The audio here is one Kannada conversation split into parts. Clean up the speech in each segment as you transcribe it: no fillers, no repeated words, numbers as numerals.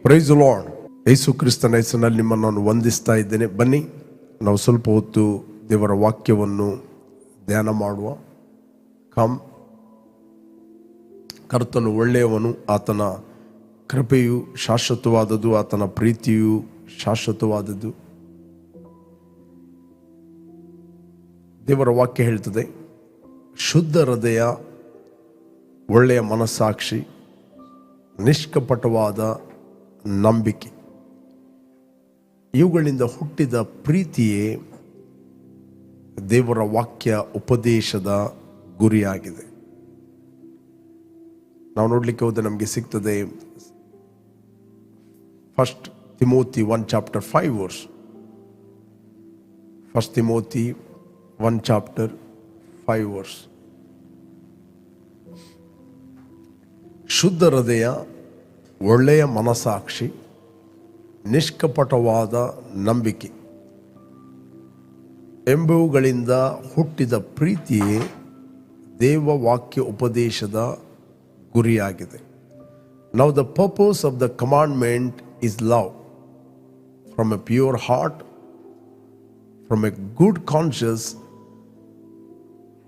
Price the lord. ಯೇಸು ಕ್ರಿಸ್ತನ ಹೆಸರಿನಲ್ಲಿ ನಿಮ್ಮನ್ನು ನಾನು ವಂದಿಸ್ತಾ ಇದ್ದೇನೆ. ಬನ್ನಿ ನಾವು ಸ್ವಲ್ಪ ಹೊತ್ತು ದೇವರ ವಾಕ್ಯವನ್ನು ಧ್ಯಾನ ಮಾಡುವ. ಕರ್ತನು ಒಳ್ಳೆಯವನು, ಆತನ ಕೃಪೆಯು ಶಾಶ್ವತವಾದದ್ದು, ಆತನ ಪ್ರೀತಿಯು ಶಾಶ್ವತವಾದದ್ದು. ದೇವರ ವಾಕ್ಯ ಹೇಳ್ತದೆ, ಶುದ್ಧ ಹೃದಯ, ಒಳ್ಳೆಯ ಮನಸ್ಸಾಕ್ಷಿ, ನಿಷ್ಕಪಟವಾದ ನಂಬಿಕೆ, ಇವುಗಳಿಂದ ಹುಟ್ಟಿದ ಪ್ರೀತಿಯೇ ದೇವರ ವಾಕ್ಯ ಉಪದೇಶದ ಗುರಿಯಾಗಿದೆ. ನಾವು ನೋಡಲಿಕ್ಕೆ ಹೋದರೆ ನಮಗೆ ಸಿಗ್ತದೆ first Timothy 1:5 verse. First Timothy 1:5 verse. ಶುದ್ಧ ಹೃದಯ, ಒಳ್ಳೆಯ ಮನಸ್ಸಾಕ್ಷಿ, ನಿಷ್ಕಪಟವಾದ ನಂಬಿಕೆ ಎಂಬುವುಗಳಿಂದ ಹುಟ್ಟಿದ ಪ್ರೀತಿಯೇ ದೇವ ವಾಕ್ಯ ಉಪದೇಶದ ಗುರಿಯಾಗಿದೆ. Now the purpose of the commandment is love from a pure heart, from a good conscience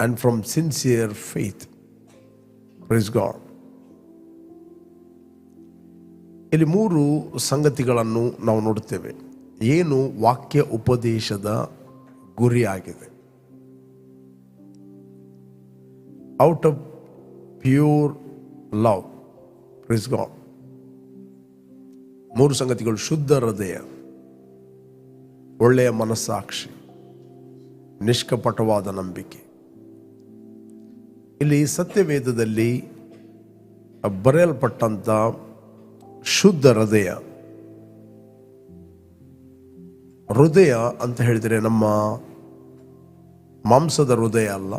and from sincere faith. Praise God. ಇಲ್ಲಿ 3 ಸಂಗತಿಗಳನ್ನು ನಾವು ನೋಡುತ್ತೇವೆ. ಏನು ವಾಕ್ಯ ಉಪದೇಶದ ಗುರಿಯಾಗಿದೆ? Out of pure love. Praise God. 3 ಸಂಗತಿಗಳು: ಶುದ್ಧ ಹೃದಯ, ಒಳ್ಳೆಯ ಮನಸ್ಸಾಕ್ಷಿ, ನಿಷ್ಕಪಟವಾದ ನಂಬಿಕೆ. ಇಲ್ಲಿ ಸತ್ಯವೇದದಲ್ಲಿ ಬರೆಯಲ್ಪಟ್ಟಂತ ಶುದ್ಧ ಹೃದಯ ಅಂತ ಹೇಳಿದರೆ ನಮ್ಮ ಮಾಂಸದ ಹೃದಯ ಅಲ್ಲ.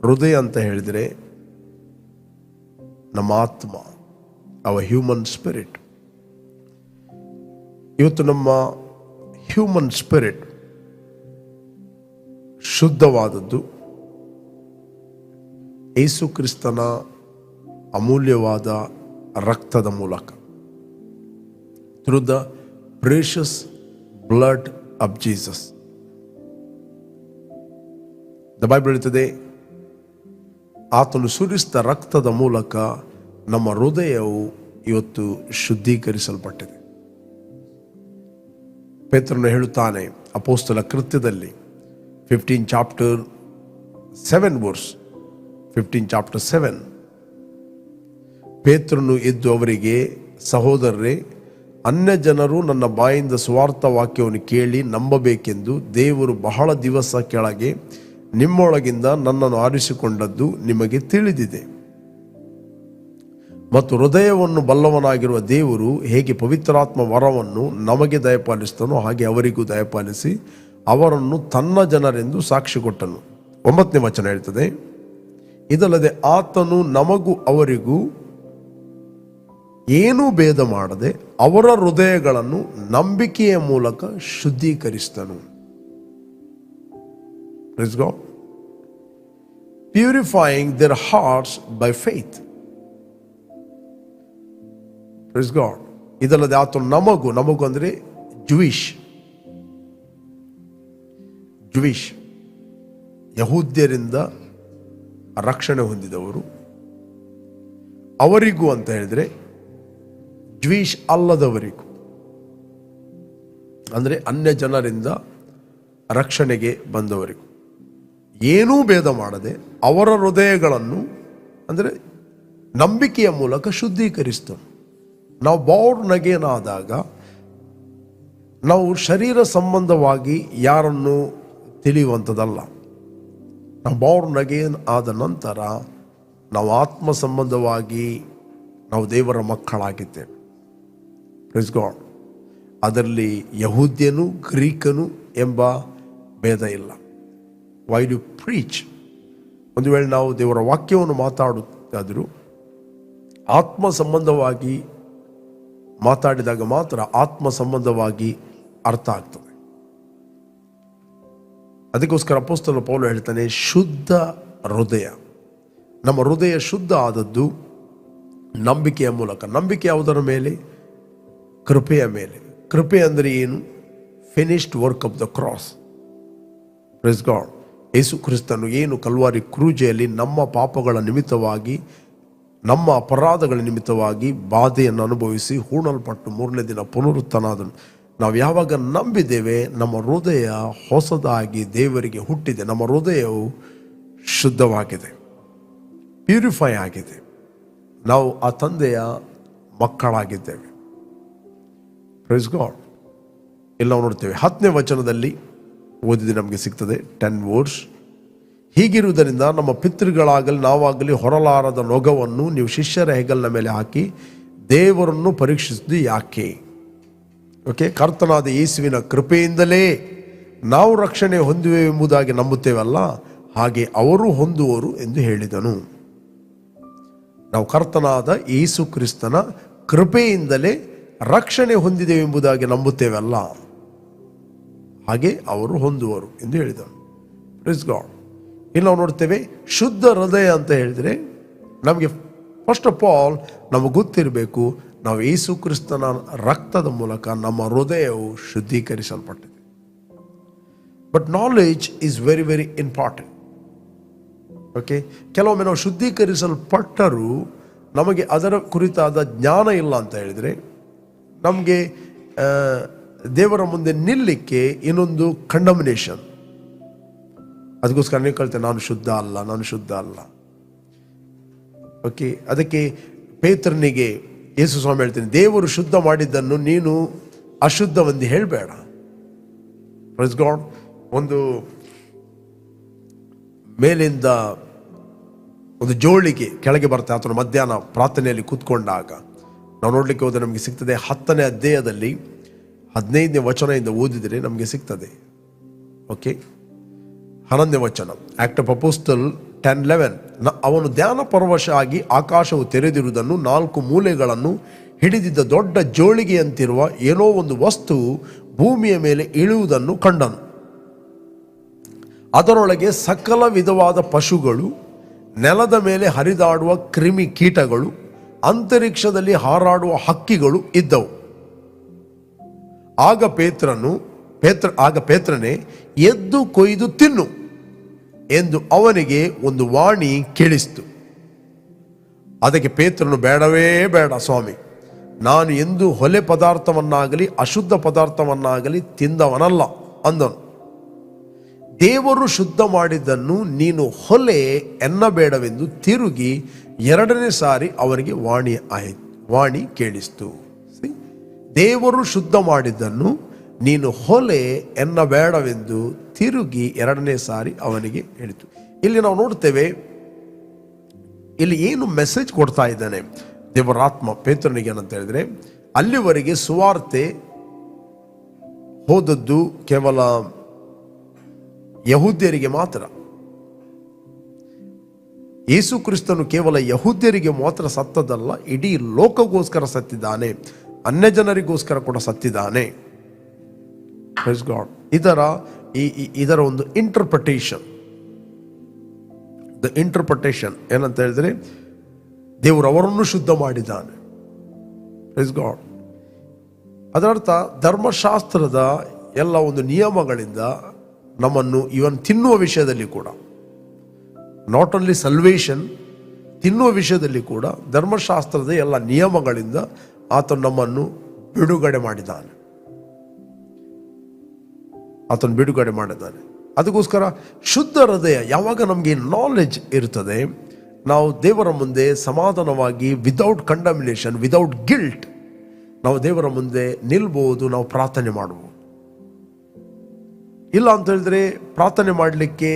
ಹೃದಯ ಅಂತ ಹೇಳಿದರೆ ನಮ್ಮ ಆತ್ಮ, ಅವ ಹ್ಯೂಮನ್ ಸ್ಪಿರಿಟ್. ಇವತ್ತು ನಮ್ಮ ಹ್ಯೂಮನ್ ಸ್ಪಿರಿಟ್ ಶುದ್ಧವಾದದ್ದು ಯೇಸು ಕ್ರಿಸ್ತನ ಅಮೂಲ್ಯವಾದ ರಕ್ತದ ಮೂಲಕ, through the precious blood of Jesus. The Bible ಹೇಳ್ತದೆ, ಆತನು ಸುರಿಸಿದ ರಕ್ತದ ಮೂಲಕ ನಮ್ಮ ಹೃದಯವು ಇವತ್ತು ಶುದ್ಧೀಕರಿಸಲ್ಪಟ್ಟಿದೆ. ಪೇತ್ರನು ಹೇಳುತ್ತಾನೆ ಅಪೊಸ್ತಲ ಕೃತ್ಯದಲ್ಲಿ 15:7 ವರ್ಸ್. 15:7 ಪೇತ್ರನು ಎದ್ದು ಅವರಿಗೆ, ಸಹೋದರರೇ, ಅನ್ಯ ಜನರು ನನ್ನ ಬಾಯಿಂದ ಸ್ವಾರ್ಥ ವಾಕ್ಯವನ್ನು ಕೇಳಿ ನಂಬಬೇಕೆಂದು ದೇವರು ಬಹಳ ದಿವಸ ಕೆಳಗೆ ನಿಮ್ಮೊಳಗಿಂದ ನನ್ನನ್ನು ಆರಿಸಿಕೊಂಡದ್ದು ನಿಮಗೆ ತಿಳಿದಿದೆ. ಮತ್ತು ಹೃದಯವನ್ನು ಬಲ್ಲವನಾಗಿರುವ ದೇವರು ಹೇಗೆ ಪವಿತ್ರಾತ್ಮ ವರವನ್ನು ನಮಗೆ ದಯಪಾಲಿಸ್ತಾನೋ ಹಾಗೆ ಅವರಿಗೂ ದಯಪಾಲಿಸಿ ಅವರನ್ನು ತನ್ನ ಜನರೆಂದು ಸಾಕ್ಷಿ ಕೊಟ್ಟನು. 9ನೇ ವಚನ ಹೇಳ್ತದೆ, ಇದಲ್ಲದೆ ಆತನು ನಮಗೂ ಅವರಿಗೂ ಏನೂ ಭೇದ ಮಾಡದೆ ಅವರ ಹೃದಯಗಳನ್ನು ನಂಬಿಕೆಯ ಮೂಲಕ ಶುದ್ಧೀಕರಿಸಿದನು. Praise God. Purifying their hearts by faith. Praise God. ಇದಲ್ಲದೆ ಆತನು ನಮಗೂ ಅಂದರೆ ಜುವಿಶ್ ಯಹೂದ್ಯರಿಂದ ರಕ್ಷಣೆ ಹೊಂದಿದವರು, ಅವರಿಗೂ ಅಂತ ಹೇಳಿದ್ರೆ ಜ್ಯೂಯಿಶ್ ಅಲ್ಲದವರಿಗೂ, ಅಂದರೆ ಅನ್ಯ ಜನರಿಂದ ರಕ್ಷಣೆಗೆ ಬಂದವರಿಗೂ ಏನೂ ಭೇದ ಮಾಡದೆ ಅವರ ಹೃದಯಗಳನ್ನು ಅಂದರೆ ನಂಬಿಕೆಯ ಮೂಲಕ ಶುದ್ಧೀಕರಿಸ್ತವೆ. ನಾವು ಬಾರ್ನ್ ಅಗೇನ್ ಆದಾಗ ನಾವು ಶರೀರ ಸಂಬಂಧವಾಗಿ ಯಾರನ್ನು ತಿಳಿಯುವಂಥದ್ದಲ್ಲ. ನಾವು ಬಾರ್ನ್ ಅಗೇನ್ ಆದ ನಂತರ ನಾವು ಆತ್ಮ ಸಂಬಂಧವಾಗಿ ನಾವು ದೇವರ ಮಕ್ಕಳಾಗಿದ್ದೇವೆ. Praise God. ಅದರಲ್ಲಿ ಯಹೂದ್ಯನು ಗ್ರೀಕನು ಎಂಬ ಭೇದ ಇಲ್ಲ. Why do preach? ಒಂದು ವೇಳೆ ನಾವು ದೇವರ ವಾಕ್ಯವನ್ನು ಮಾತಾಡುತ್ತಾದರೂ ಆತ್ಮ ಸಂಬಂಧವಾಗಿ ಮಾತಾಡಿದಾಗ ಮಾತ್ರ ಆತ್ಮ ಸಂಬಂಧವಾಗಿ ಅರ್ಥ ಆಗ್ತದೆ. ಅದಕ್ಕೋಸ್ಕರ ಅಪೊಸ್ತಲ ಪೌಲ ಹೇಳ್ತಾನೆ, ಶುದ್ಧ ಹೃದಯ. ನಮ್ಮ ಹೃದಯ ಶುದ್ಧ ಆದದ್ದು ನಂಬಿಕೆಯ ಮೂಲಕ. ನಂಬಿಕೆ ಯಾವುದರ ಮೇಲೆ? ಕೃಪೆಯ ಮೇಲೆ. ಕೃಪೆ ಅಂದರೆ ಏನು? Finished work of the cross. Praise God. ಯೇಸು ಕ್ರಿಸ್ತನು ಏನು ಕಲ್ವಾರಿ ಕ್ರೂಜೆಯಲ್ಲಿ ನಮ್ಮ ಪಾಪಗಳ ನಿಮಿತ್ತವಾಗಿ, ನಮ್ಮ ಅಪರಾಧಗಳ ನಿಮಿತ್ತವಾಗಿ ಬಾಧೆಯನ್ನು ಅನುಭವಿಸಿ ಹೂಣಲ್ಪಟ್ಟು 3ನೇ ದಿನ ಪುನರುತ್ಥಾನಾದನು. ನಾವು ಯಾವಾಗ ನಂಬಿದ್ದೇವೆ, ನಮ್ಮ ಹೃದಯ ಹೊಸದಾಗಿ ದೇವರಿಗೆ ಹುಟ್ಟಿದೆ. ನಮ್ಮ ಹೃದಯವು ಶುದ್ಧವಾಗಿದೆ, ಪ್ಯೂರಿಫೈ ಆಗಿದೆ. ನಾವು ಆ ತಂದೆಯ ಮಕ್ಕಳಾಗಿದ್ದೇವೆ. Praise God. ಇಲ್ಲಿ ನಾವು ನೋಡ್ತೇವೆ 10ನೇ ವಚನದಲ್ಲಿ ಓದಿದೆ, ನಮಗೆ ಸಿಗ್ತದೆ 10 ವರ್ಡ್ಸ್. ಹೀಗಿರುವುದರಿಂದ ನಮ್ಮ ಪಿತೃಗಳಾಗಲಿ ನಾವಾಗಲಿ ಹೊರಲಾರದ ನೊಗವನ್ನು ನೀವು ಶಿಷ್ಯರ ಹೆಗಲಿನ ಮೇಲೆ ಹಾಕಿ ದೇವರನ್ನು ಪರೀಕ್ಷಿಸಿದ್ದು ಯಾಕೆ? ಓಕೆ, ಕರ್ತನಾದ ಯೇಸುವಿನ ಕೃಪೆಯಿಂದಲೇ ನಾವು ರಕ್ಷಣೆ ಹೊಂದುವೆ ಎಂಬುದಾಗಿ ನಂಬುತ್ತೇವಲ್ಲ, ಹಾಗೆ ಅವರು ಹೊಂದುವರು ಎಂದು ಹೇಳಿದನು. ನಾವು ಕರ್ತನಾದ ಯೇಸು ಕ್ರಿಸ್ತನ ಕೃಪೆಯಿಂದಲೇ ರಕ್ಷಣೆ ಹೊಂದಿದ್ದೇವೆ ಎಂಬುದಾಗಿ ನಂಬುತ್ತೇವಲ್ಲ, ಹಾಗೆ ಅವರು ಹೊಂದುವರು ಎಂದು ಹೇಳಿದನು. Praise God. ಇಲ್ಲಿ ನಾವು ನೋಡ್ತೇವೆ ಶುದ್ಧ ಹೃದಯ ಅಂತ ಹೇಳಿದರೆ ನಮಗೆ ಫಸ್ಟ್ ಆಫ್ ಆಲ್ ನಮಗೆ ಗೊತ್ತಿರಬೇಕು, ನಾವು ಯೇಸು ಕ್ರಿಸ್ತನ ರಕ್ತದ ಮೂಲಕ ನಮ್ಮ ಹೃದಯವು ಶುದ್ಧೀಕರಿಸಲ್ಪಟ್ಟಿದೆ. But knowledge is very very important. Okay, ಕೆಲವೊಮ್ಮೆ ನಾವು ಶುದ್ಧೀಕರಿಸಲ್ಪಟ್ಟರೂ ನಮಗೆ ಅದರ ಕುರಿತಾದ ಜ್ಞಾನ ಇಲ್ಲ ಅಂತ ಹೇಳಿದರೆ ನಮಗೆ ದೇವರ ಮುಂದೆ ನಿಲ್ಲಲಿಕ್ಕೆ ಇನ್ನೊಂದು ಕಂಡಮಿನೇಷನ್. ಅದಕ್ಕೋಸ್ಕರ ನೀವು ಕಳ್ತೇನೆ, ನಾನು ಶುದ್ಧ ಅಲ್ಲ, ನಾನು ಶುದ್ಧ ಅಲ್ಲ. ಓಕೆ, ಅದಕ್ಕೆ ಪೇತ್ರನಿಗೆ ಯೇಸು ಸ್ವಾಮಿ ಹೇಳ್ತೀನಿ, ದೇವರು ಶುದ್ಧ ಮಾಡಿದ್ದನ್ನು ನೀನು ಅಶುದ್ಧವೆಂದು ಹೇಳಬೇಡ. Praise God. ಒಂದು ಮೇಲಿಂದ ಒಂದು ಜೋಳಿಗೆ ಕೆಳಗೆ ಬರುತ್ತೆ. ಆತನ ಮಧ್ಯಾಹ್ನ ಪ್ರಾರ್ಥನೆಯಲ್ಲಿ ಕೂತ್ಕೊಂಡಾಗ ನಾವು ನೋಡ್ಲಿಕ್ಕೆ ಹೋದರೆ ನಮಗೆ ಸಿಗ್ತದೆ. 10ನೇ ಅಧ್ಯಾಯದಲ್ಲಿ 15ನೇ ವಚನದಿಂದ ಓದಿದರೆ ನಮಗೆ ಸಿಗ್ತದೆ. ಓಕೆ, 11ನೇ ವಚನ, ಆಕ್ಟ್ ಆಫ್ ಅಪೋಸ್ಟಲ್ 10:11. ಅವನು ಧ್ಯಾನ ಪರವಶ ಆಗಿ ಆಕಾಶವು ತೆರೆದಿರುವುದನ್ನು 4 ಮೂಲೆಗಳನ್ನು ಹಿಡಿದಿದ್ದ ದೊಡ್ಡ ಜೋಳಿಗೆಯಂತಿರುವ ಏನೋ ಒಂದು ವಸ್ತು ಭೂಮಿಯ ಮೇಲೆ ಇಳಿಯುವುದನ್ನು ಕಂಡನು. ಅದರೊಳಗೆ ಸಕಲ ವಿಧವಾದ ಪಶುಗಳು, ನೆಲದ ಮೇಲೆ ಹರಿದಾಡುವ ಕ್ರಿಮಿ ಕೀಟಗಳು, ಅಂತರಿಕ್ಷದಲ್ಲಿ ಹಾರಾಡುವ ಹಕ್ಕಿಗಳು ಇದ್ದವು. ಆಗ ಪೇತ್ರನೇ ಎದ್ದು ಕೊಯ್ದು ತಿನ್ನು ಎಂದು ಅವನಿಗೆ ಒಂದು ವಾಣಿ ಕೇಳಿಸ್ತು. ಅದಕ್ಕೆ ಪೇತ್ರನು, ಬೇಡವೇ ಬೇಡ ಸ್ವಾಮಿ, ನಾನು ಎಂದೂ ಹೊಲೆ ಪದಾರ್ಥವನ್ನಾಗಲಿ ಅಶುದ್ಧ ಪದಾರ್ಥವನ್ನಾಗಲಿ ತಿಂದವನಲ್ಲ ಅಂದನು. ದೇವರು ಶುದ್ಧ ಮಾಡಿದ್ದನ್ನು ನೀನು ಹೊಲೆ ಎನ್ನಬೇಡವೆಂದು ತಿರುಗಿ 2ನೇ ಸಾರಿ ಅವರಿಗೆ ವಾಣಿ ಕೇಳಿಸ್ತು. ದೇವರು ಶುದ್ಧ ಮಾಡಿದ್ದನ್ನು ನೀನು ಹೊಲೆ ಎನ್ನಬೇಡವೆಂದು ತಿರುಗಿ 2ನೇ ಸಾರಿ ಅವನಿಗೆ ಹೇಳಿತು. ಇಲ್ಲಿ ನಾವು ನೋಡ್ತೇವೆ, ಇಲ್ಲಿ ಏನು ಮೆಸೇಜ್ ಕೊಡ್ತಾ ಇದ್ದಾನೆ ದೇವರಾತ್ಮ ಪೇತ್ರನಿಗೆ ಅಂತ ಹೇಳಿದ್ರೆ, ಅಲ್ಲಿವರೆಗೆ ಸುವಾರ್ತೆ ಹೋದದ್ದು ಕೇವಲ ಯಹೂದ್ಯರಿಗೆ ಮಾತ್ರ. ಯೇಸು ಕ್ರಿಸ್ತನು ಕೇವಲ ಯಹೂದ್ಯರಿಗೆ ಮಾತ್ರ ಸತ್ತದಲ್ಲ, ಇಡೀ ಲೋಕಗೋಸ್ಕರ ಸತ್ತಿದ್ದಾನೆ, ಅನ್ಯ ಜನರಿಗೋಸ್ಕರ ಕೂಡ ಸತ್ತಿದ್ದಾನೆ. Praise God. ಇದರ ಒಂದು ಇಂಟರ್ಪ್ರಿಟೇಷನ್ ಏನಂತ ಹೇಳಿದ್ರೆ, ದೇವರು ಅವರನ್ನು ಶುದ್ಧ ಮಾಡಿದ್ದಾನೆ. Praise God. ಅದರರ್ಥ ಧರ್ಮಶಾಸ್ತ್ರದ ಎಲ್ಲ ಒಂದು ನಿಯಮಗಳಿಂದ ನಮ್ಮನ್ನು ಇವನ್ ತಿನ್ನುವ ವಿಷಯದಲ್ಲಿ ಕೂಡ, ನಾಟ್ ಓನ್ಲಿ ಸಲ್ವೇಷನ್, ತಿನ್ನುವ ವಿಷಯದಲ್ಲಿ ಕೂಡ ಧರ್ಮಶಾಸ್ತ್ರದ ಎಲ್ಲ ನಿಯಮಗಳಿಂದ ಆತನು ನಮ್ಮನ್ನು ಬಿಡುಗಡೆ ಮಾಡಿದ್ದಾನೆ. ಅದಕ್ಕೋಸ್ಕರ ಶುದ್ಧ ಹೃದಯ ಯಾವಾಗ ನಮಗೆ ನಾಲೆಜ್ ಇರ್ತದೆ, ನಾವು ದೇವರ ಮುಂದೆ ಸಮಾಧಾನವಾಗಿ, ವಿದೌಟ್ ಕಂಡಮಿನೇಷನ್, ವಿದೌಟ್ ಗಿಲ್ಟ್ ನಾವು ದೇವರ ಮುಂದೆ ನಿಲ್ಬಹುದು, ನಾವು ಪ್ರಾರ್ಥನೆ ಮಾಡಬಹುದು. ಇಲ್ಲ ಅಂತ ಹೇಳಿದ್ರೆ ಪ್ರಾರ್ಥನೆ ಮಾಡಲಿಕ್ಕೆ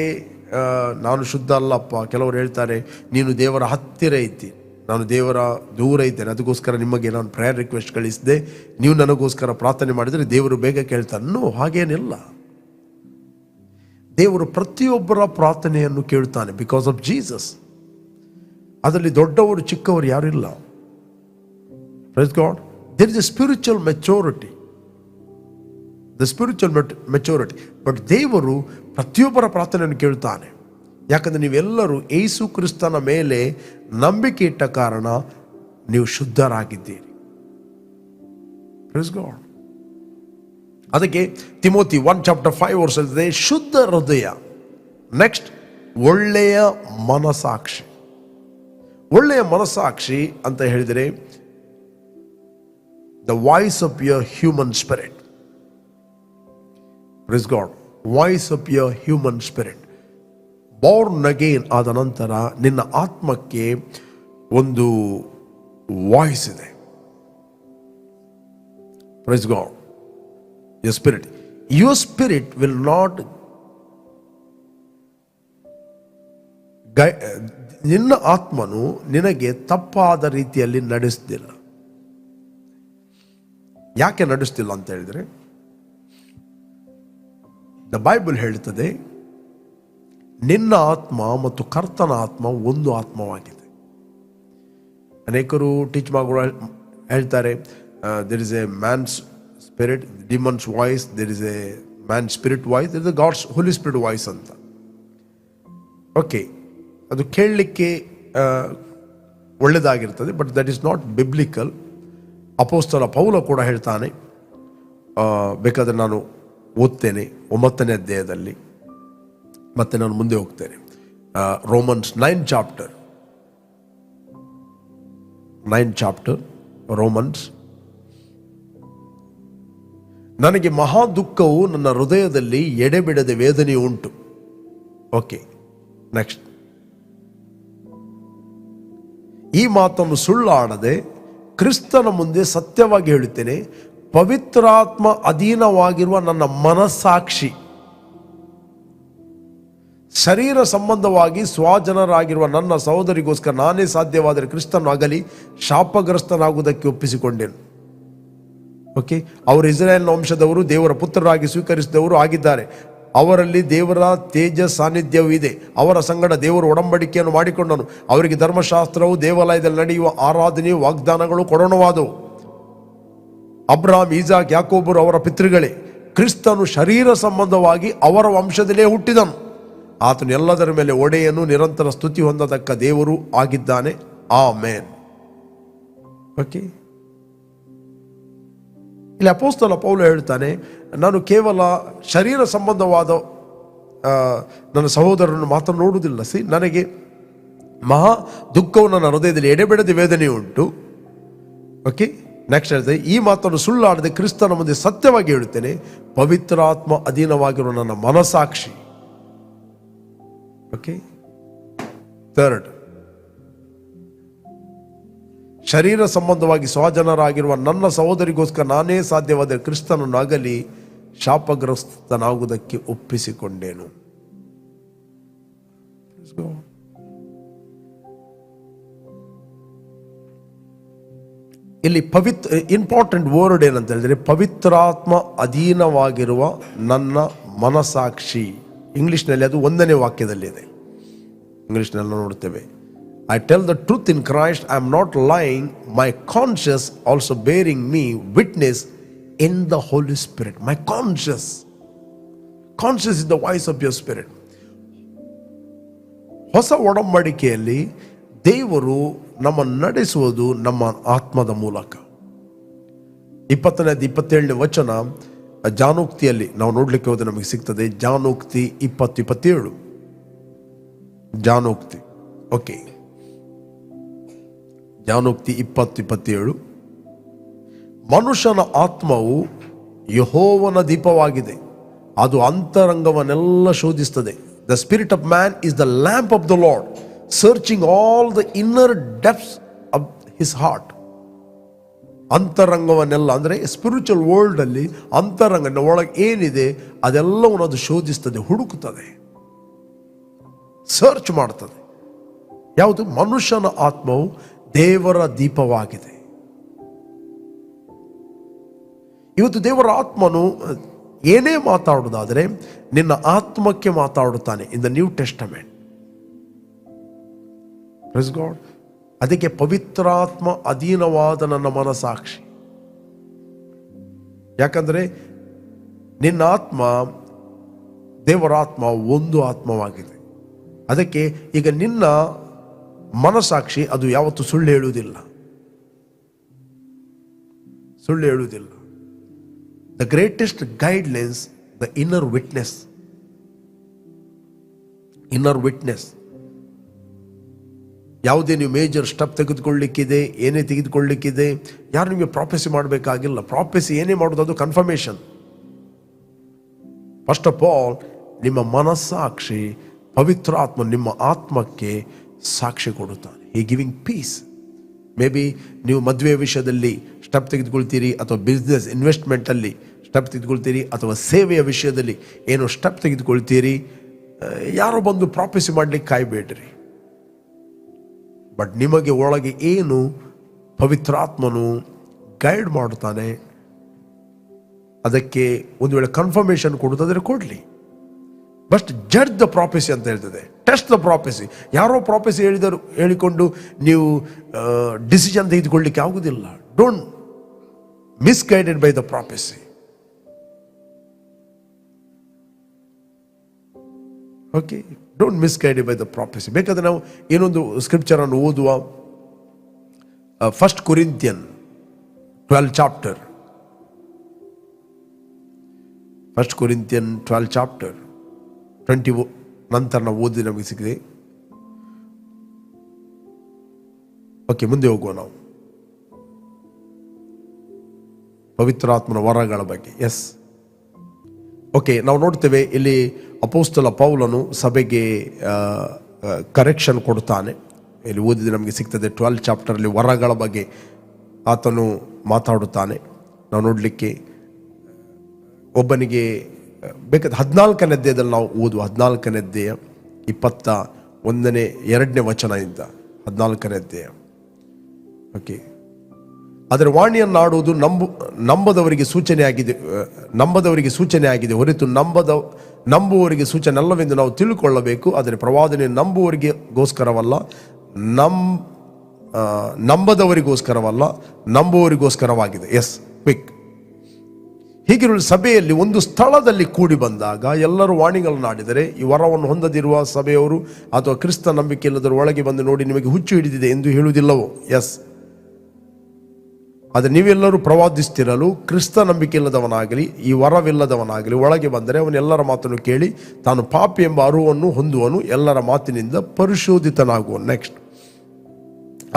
ನಾನು ಶುದ್ಧ ಅಲ್ಲಪ್ಪ, ಕೆಲವರು ಹೇಳ್ತಾರೆ ನೀನು ದೇವರ ಹತ್ತಿರ ಇದ್ದಿ, ನಾನು ದೇವರ ದೂರ ಇದ್ದೇನೆ, ಅದಕ್ಕೋಸ್ಕರ ನಿಮಗೆ ನಾನು ಪ್ರೇಯರ್ ರಿಕ್ವೆಸ್ಟ್ ಕಳಿಸಿದೆ, ನೀವು ನನಗೋಸ್ಕರ ಪ್ರಾರ್ಥನೆ ಮಾಡಿದರೆ ದೇವರು ಬೇಗ ಕೇಳ್ತಾನೋ? ಹಾಗೇನಿಲ್ಲ. ದೇವರು ಪ್ರತಿಯೊಬ್ಬರ ಪ್ರಾರ್ಥನೆಯನ್ನು ಕೇಳ್ತಾನೆ, ಬಿಕಾಸ್ ಆಫ್ ಜೀಸಸ್. ಅದರಲ್ಲಿ ದೊಡ್ಡವರು ಚಿಕ್ಕವರು ಯಾರಿಲ್ಲ. Praise God. There is a spiritual maturity, but ದೇವರು ಪ್ರತಿಯೊಬ್ಬರ ಪ್ರಾರ್ಥನೆಯನ್ನು ಕೇಳ್ತಾನೆ. ಯಾಕಂದರೆ ನೀವೆಲ್ಲರೂ ಯೇಸು ಕ್ರಿಸ್ತನ ಮೇಲೆ ನಂಬಿಕೆ ಇಟ್ಟ ಕಾರಣ ನೀವು ಶುದ್ಧರಾಗಿದ್ದೀರಿ. Praise God. ಅದಕ್ಕೆ ತಿಮೋತಿ 1:5 ಹೇಳ್ತದೆ, ಶುದ್ಧ ಹೃದಯ. ನೆಕ್ಸ್ಟ್, ಒಳ್ಳೆಯ ಮನಸಾಕ್ಷಿ. ಒಳ್ಳೆಯ ಮನಸಾಕ್ಷಿ ಅಂತ ಹೇಳಿದರೆ the voice of your human spirit. Praise God. Voice of your human spirit. Born again ಆದ ನಂತರ ನಿನ್ನ ಆತ್ಮಕ್ಕೆ ಒಂದು ವಾಯ್ಸ್ ಇದೆ. Praise God. Your spirit. Your spirit will not ನಿನ್ನ ಆತ್ಮನು ನಿನಗೆ ತಪ್ಪಾದ ರೀತಿಯಲ್ಲಿ ನಡೆಸ್ತಿಲ್ಲ. ಯಾಕೆ ನಡೆಸ್ತಿಲ್ಲ ಅಂತ ಹೇಳಿದ್ರೆ, ದ ಬೈಬಲ್ ಹೇಳ್ತದೆ, ನಿನ್ನ ಆತ್ಮ ಮತ್ತು ಕರ್ತನ ಆತ್ಮ ಒಂದು ಆತ್ಮವಾಗಿದೆ. ಅನೇಕರು ಟೀಚ್ ಮಾಡುವ ಹೇಳ್ತಾರೆ, there is a man's spirit, demon's voice, there is a man's spirit voice, there is a God's Holy Spirit voice ಅಂತ. ಓಕೆ, ಅದು ಕೇಳಲಿಕ್ಕೆ ಒಳ್ಳೆಯದಾಗಿರ್ತದೆ, but that is not biblical. ಅಪೊಸ್ತಲ ಪೌಲ ಕೂಡ ಹೇಳ್ತಾನೆ, ಬೇಕಾದರೆ ನಾನು ಓದ್ತೇನೆ 9ನೇ ಅಧ್ಯಾಯದಲ್ಲಿ, ಮತ್ತೆ ನಾನು ಮುಂದೆ ಹೋಗ್ತೇನೆ. Romans 9 chapter Romans. ನನಗೆ ಮಹಾ ದುಃಖವು ನನ್ನ ಹೃದಯದಲ್ಲಿ ಎಡೆಬಿಡದೆ ವೇದನೆ ಉಂಟು. Okay, next. ಈ ಮಾತನ್ನು ಸುಳ್ಳಾಡದೆ ಕ್ರಿಸ್ತನ ಮುಂದೆ ಸತ್ಯವಾಗಿ ಹೇಳುತ್ತೇನೆ, ಪವಿತ್ರಾತ್ಮ ಅಧೀನವಾಗಿರುವ ನನ್ನ ಮನಸ್ಸಾಕ್ಷಿ ಶರೀರ ಸಂಬಂಧವಾಗಿ ಸ್ವಜನರಾಗಿರುವ ನನ್ನ ಸಹೋದರಿಗೋಸ್ಕರ ನಾನೇ ಸಾಧ್ಯವಾದರೆ ಕ್ರಿಸ್ತನ ಅಗಲಿ ಶಾಪಗ್ರಸ್ತನಾಗುವುದಕ್ಕೆ ಒಪ್ಪಿಸಿಕೊಂಡೆನು. ಓಕೆ, ಅವರು ಇಸ್ರಾಯೇಲ್ನ ವಂಶದವರು, ದೇವರ ಪುತ್ರರಾಗಿ ಸ್ವೀಕರಿಸಿದವರು ಆಗಿದ್ದಾರೆ. ಅವರಲ್ಲಿ ದೇವರ ತೇಜ ಸಾನ್ನಿಧ್ಯವೂ ಇದೆ. ಅವರ ಸಂಗಡ ದೇವರು ಒಡಂಬಡಿಕೆಯನ್ನು ಮಾಡಿಕೊಂಡನು. ಅವರಿಗೆ ಧರ್ಮಶಾಸ್ತ್ರವು, ದೇವಾಲಯದಲ್ಲಿ ನಡೆಯುವ ಆರಾಧನೆಯು, ವಾಗ್ದಾನಗಳು ಕೊಡೋಣವಾದವು. ಅಬ್ರಹಾಂ, ಈಸಾಕ್, ಯಾಕೋಬರು ಅವರ ಪಿತೃಗಳೇ. ಕ್ರಿಸ್ತನು ಶರೀರ ಸಂಬಂಧವಾಗಿ ಅವರ ವಂಶದಲ್ಲೇ ಹುಟ್ಟಿದನು. ಆತನು ಎಲ್ಲದರ ಮೇಲೆ ಒಡೆಯನು, ನಿರಂತರ ಸ್ತುತಿ ಹೊಂದತಕ್ಕ ದೇವರು ಆಗಿದ್ದಾನೆ. ಆಮೆನ್. ಓಕೆ, ಇಲ್ಲಿ ಅಪೊಸ್ತಲ ಪೌಲ ಹೇಳ್ತಾನೆ, ನಾನು ಕೇವಲ ಶರೀರ ಸಂಬಂಧವಾದ ನನ್ನ ಸಹೋದರರನ್ನು ಮಾತ್ರ ನೋಡುವುದಿಲ್ಲ. ನನಗೆ ಮಹಾ ದುಃಖವು ನನ್ನ ಹೃದಯದಲ್ಲಿ ಎಡೆಬಿಡದೆ ವೇದನೆ ಉಂಟು. ಓಕೆ, ನೆಕ್ಸ್ಟ್ ಹೇಳ್ತೇನೆ, ಈ ಮಾತನ್ನು ಸುಳ್ಳಾಡದೆ ಕ್ರಿಸ್ತನ ಮುಂದೆ ಸತ್ಯವಾಗಿ ಹೇಳುತ್ತೇನೆ, ಪವಿತ್ರಾತ್ಮ ಅಧೀನವಾಗಿರುವ ನನ್ನ ಮನಸಾಕ್ಷಿ. ಓಕೆ, ಥರ್ಡ್, ಶರೀರ ಸಂಬಂಧವಾಗಿ ಸ್ವಜನರಾಗಿರುವ ನನ್ನ ಸಹೋದರಿಗೋಸ್ಕರ ನಾನೇ ಸಾಧ್ಯವಾದ ಕ್ರಿಸ್ತನನ್ನು ಅಗಲಿ ಶಾಪಗ್ರಸ್ತನಾಗುವುದಕ್ಕೆ ಒಪ್ಪಿಸಿಕೊಂಡೇನು. ಇಲ್ಲಿ ಇಂಪಾರ್ಟೆಂಟ್ ವರ್ಡ್ ಏನಂತ ಹೇಳಿದ್ರೆ, ಪವಿತ್ರಾತ್ಮ ಅಧೀನವಾಗಿರುವ ನನ್ನ ಮನಸಾಕ್ಷಿ. ಇಂಗ್ಲಿಷ್ನಲ್ಲಿ ಅದು 1ನೇ ವಾಕ್ಯದಲ್ಲಿದೆ. ಇಂಗ್ಲಿಷ್ನಲ್ಲಿ ನೋಡ್ತೇವೆ, I tell the truth in Christ, I am not lying, my conscience also bearing me witness in the Holy Spirit. My conscience is the voice of your spirit. ಹೊಸ ಒಡಂಬಡಿಕೆಯಲ್ಲಿ ದೇವರು ನಮ್ಮನ್ನು ನಡೆಸುವುದು ನಮ್ಮ ಆತ್ಮದ ಮೂಲಕ. 20ನೇ ವಚನ ಜಾನೋಕ್ತಿಯಲ್ಲಿ ನಾವು ನೋಡ್ಲಿಕ್ಕೆ ಹೋದ್ರೆ ನಮಗೆ ಸಿಗ್ತದೆ. ಜಾನೋಕ್ತಿ 20:27. ಜಾನೋಕ್ತಿ. ಓಕೆ, ಜಾನೋಕ್ತಿ 20:27. ಮನುಷ್ಯನ ಆತ್ಮವು ಯೆಹೋವನ ದೀಪವಾಗಿದೆ, ಅದು ಅಂತರಂಗವನ್ನೆಲ್ಲ ಶೋಧಿಸುತ್ತದೆ. The spirit of man is the lamp of the Lord, searching all the inner depths of his heart. ಅಂತರಂಗವನ್ನೆಲ್ಲ ಅಂದರೆ ಸ್ಪಿರಿಚುವಲ್ ವರ್ಲ್ಡ್ ಅಲ್ಲಿ ಅಂತರಂಗ ಒಳಗೆ ಏನಿದೆ ಅದೆಲ್ಲವನ್ನು ಅದು ಶೋಧಿಸ್ತದೆ, ಹುಡುಕುತ್ತದೆ, ಸರ್ಚ್ ಮಾಡ್ತದೆ. ಯಾವುದು? ಮನುಷ್ಯನ ಆತ್ಮವು ದೇವರ ದೀಪವಾಗಿದೆ. ಇವತ್ತು ದೇವರ ಆತ್ಮನು ಏನೇ ಮಾತಾಡುವುದಾದರೆ ನಿನ್ನ ಆತ್ಮಕ್ಕೆ ಮಾತಾಡುತ್ತಾನೆ in the New Testament. Praise God. ಅದಕ್ಕೆ ಪವಿತ್ರಾತ್ಮ ಅಧೀನವಾದ ನನ್ನ ಮನಸಾಕ್ಷಿ. ಯಾಕಂದರೆ ನಿನ್ನ ಆತ್ಮ ದೇವರ ಆತ್ಮ ಒಂದು ಆತ್ಮವಾಗಿದೆ. ಅದಕ್ಕೆ ಈಗ ನಿನ್ನ ಮನಸಾಕ್ಷಿ ಅದು ಯಾವತ್ತೂ ಸುಳ್ಳು ಹೇಳುವುದಿಲ್ಲ. The greatest guidelines, the inner witness. Inner witness. ಯಾವುದೇ ನೀವು ಮೇಜರ್ ಸ್ಟೆಪ್ ತೆಗೆದುಕೊಳ್ಳಿಕ್ಕಿದೆ, ಏನೇ ತೆಗೆದುಕೊಳ್ಳಿಕ್ಕಿದೆ, ಯಾರು ನಿಮಗೆ ಪ್ರಾಫೆಸಿ ಮಾಡಬೇಕಾಗಿಲ್ಲ. ಪ್ರಾಫೆಸಿ ಏನೇ ಮಾಡೋದು ಅದು ಕನ್ಫರ್ಮೇಷನ್. ಫಸ್ಟ್ ಆಫ್ ಆಲ್ ನಿಮ್ಮ ಮನಸ್ಸಾಕ್ಷಿ, ಪವಿತ್ರ ಆತ್ಮ ನಿಮ್ಮ ಆತ್ಮಕ್ಕೆ ಸಾಕ್ಷಿ ಕೊಡುತ್ತಾನೆ. ಹಿ ಗಿವಿಂಗ್ ಪೀಸ್. ಮೇ ಬಿ ನೀವು ಮದುವೆ ವಿಷಯದಲ್ಲಿ ಸ್ಟೆಪ್ ತೆಗೆದುಕೊಳ್ತೀರಿ, ಅಥವಾ ಬಿಸ್ನೆಸ್ ಇನ್ವೆಸ್ಟ್ಮೆಂಟಲ್ಲಿ ಸ್ಟೆಪ್ ತೆಗೆದುಕೊಳ್ತೀರಿ, ಅಥವಾ ಸೇವೆಯ ವಿಷಯದಲ್ಲಿ ಏನು ಸ್ಟೆಪ್ ತೆಗೆದುಕೊಳ್ತೀರಿ. ಯಾರೋ ಬಂದು ಪ್ರಾಫೆಸಿ ಮಾಡಲಿಕ್ಕೆ ಕಾಯಬೇಡ್ರಿ. ಬಟ್ ನಿಮಗೆ ಒಳಗೆ ಏನು ಪವಿತ್ರಾತ್ಮನು ಗೈಡ್ ಮಾಡುತ್ತಾನೆ, ಅದಕ್ಕೆ ಒಂದು ವೇಳೆ ಕನ್ಫರ್ಮೇಷನ್ ಕೊಡುತ್ತಾದರೆ ಕೊಡಲಿ. ಬಟ್ ಜಡ್ಜ್ ದ ಪ್ರಾಫೆಸಿ ಅಂತ ಹೇಳ್ತದೆ, ಟೆಸ್ಟ್ ದ ಪ್ರಾಫೆಸಿ. ಯಾರೋ ಪ್ರಾಫೆಸಿ ಹೇಳಿಕೊಂಡು ನೀವು ಡಿಸಿಷನ್ ತೆಗೆದುಕೊಳ್ಳಿಕ್ಕೆ ಆಗುವುದಿಲ್ಲ. Don't misguided by the prophecy. Okay, don't misguided by the prophecy. ಬೇಕಾದ್ರೆ ನಾವು ಏನೊಂದು ಸ್ಕ್ರಿಪ್ಚರನ್ನು ಓದುವ, 1 Corinthians 12 chapter, 1 Corinthians 12 chapter 20 ನಂತರ ನಾವು ಓದಿ ನಮಗೆ ಸಿಕ್ಕಿದೆ. ಓಕೆ, ಮುಂದೆ ಹೋಗುವ ನಾವು ಪವಿತ್ರಾತ್ಮನ ವರಗಳ ಬಗ್ಗೆ. ಎಸ್, ಓಕೆ, ನಾವು ನೋಡ್ತೇವೆ ಇಲ್ಲಿ ಅಪೋಸ್ತಲ ಪೌಲನು ಸಭೆಗೆ ಕರೆಕ್ಷನ್ ಕೊಡ್ತಾನೆ. ಇಲ್ಲಿ ಓದಿದ್ರೆ ನಮಗೆ ಸಿಗ್ತದೆ 12 chapter ಅಲ್ಲಿ ವರಗಳ ಬಗ್ಗೆ ಆತನು ಮಾತಾಡುತ್ತಾನೆ. ನಾವು ನೋಡಲಿಕ್ಕೆ ಒಬ್ಬನಿಗೆ ಬೇಕಾದ 14ನೇ ಅಧ್ಯಾಯದಲ್ಲಿ ನಾವು ಓದುವ 14ನೇ ಅಧ್ಯಾಯ 21ನೇ 2ನೇ ವಚನದಿಂದ 14ನೇ ಅಧ್ಯಾಯ. ಓಕೆ, ಅದರ ವಾಣಿಯನ್ನಾಡುವುದು ನಂಬದವರಿಗೆ ಸೂಚನೆ ಆಗಿದೆ ಹೊರತು ನಂಬುವವರಿಗೆ ಸೂಚನೆ ಅಲ್ಲವೆಂದು ನಾವು ತಿಳ್ಕೊಳ್ಳಬೇಕು. ಆದರೆ ಪ್ರವಾದನೆ ನಂಬುವವರಿಗೋಸ್ಕರವಲ್ಲ, ನಂಬದವರಿಗೋಸ್ಕರವಲ್ಲ, ನಂಬುವವರಿಗೋಸ್ಕರವಾಗಿದೆ. S, quick. ಹೀಗಿರುವ ಸಭೆಯಲ್ಲಿ ಒಂದು ಸ್ಥಳದಲ್ಲಿ ಕೂಡಿ ಬಂದಾಗ ಎಲ್ಲರೂ ವಾಣಿಗಳನ್ನು ಆಡಿದರೆ, ಈ ವರವನ್ನು ಹೊಂದದಿರುವ ಸಭೆಯವರು ಅಥವಾ ಕ್ರಿಸ್ತ ನಂಬಿಕೆ ಇಲ್ಲದರ ಒಳಗೆ ಬಂದು ನೋಡಿ ನಿಮಗೆ ಹುಚ್ಚು ಹಿಡಿದಿದೆ ಎಂದು ಹೇಳುವುದಿಲ್ಲವೋ? ಎಸ್, ಆದರೆ ನೀವೆಲ್ಲರೂ ಪ್ರವಾದಿಸ್ತಿರಲು ಕ್ರಿಸ್ತ ನಂಬಿಕೆ ಇಲ್ಲದವನಾಗಲಿ ಈ ವರವಿಲ್ಲದವನಾಗಲಿ ಒಳಗೆ ಬಂದರೆ ಅವನೆಲ್ಲರ ಮಾತನ್ನು ಕೇಳಿ ತಾನು ಪಾಪಿ ಎಂಬ ಅರಿವನ್ನು ಹೊಂದುವನು, ಎಲ್ಲರ ಮಾತಿನಿಂದ ಪರಿಶೋಧಿತನಾಗುವನು. ನೆಕ್ಸ್ಟ್,